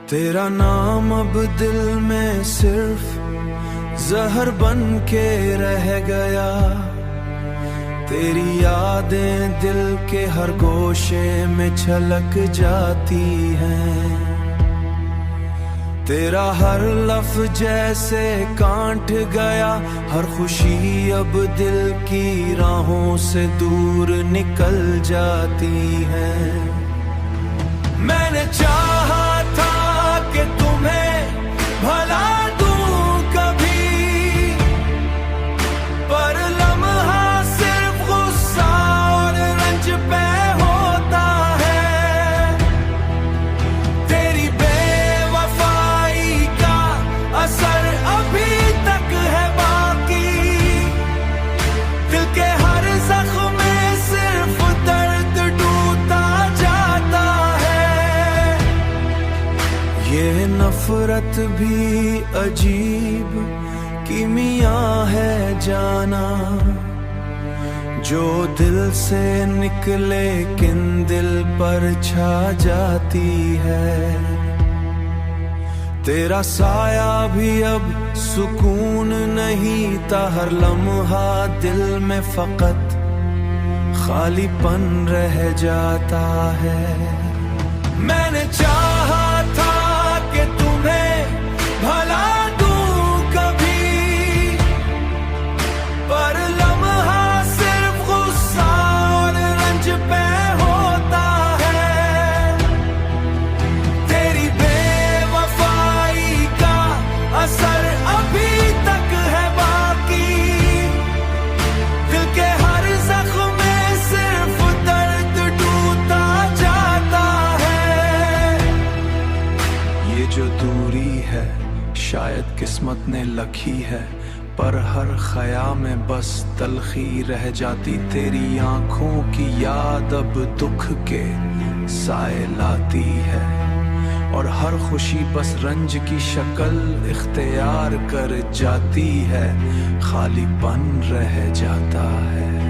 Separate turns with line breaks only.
तेरा नाम अब दिल में सिर्फ जहर बन के रह गया। तेरी यादें दिल के हर गोशे में छलक जाती हैं। तेरा हर लफ्ज जैसे कांट गया, हर खुशी अब दिल की राहों से दूर निकल जाती है। मैंने चाहा था कि तुम्हें भला दूं कभी, पर लम्हा सिर्फ गुस्सा और रंज पे होता है। तेरी बेवफाई का असर अभी तक है बाकी, दिल के हर जख्म में सिर्फ दर्द ढूंढता जाता है। ये नफरत भी अजीब कीमिया है जाना, जो दिल से निकले किन दिल पर छा जाती है। तेरा साया भी अब सुकून नहीं था, हर लम्हा दिल में फकत खालीपन रह जाता है। मैंने चाहा था कि तुम्हें भला दूं कभी, पर लम्हा सिर्फ गुस्सा और रंज पे होता है। तेरी बेवफाई का असर अभी तक है बाकी, दिल के हर जख्म में सिर्फ दर्द ढूंढता जाता है। ये जो दूरी है शायद किस्मत ने लखी है, पर हर ख्या में बस तलखी रह जाती। तेरी आंखों की याद अब दुख के साए लाती है, और हर खुशी बस रंज की शक्ल इख्तियार कर जाती है। खालीपन रह जाता है।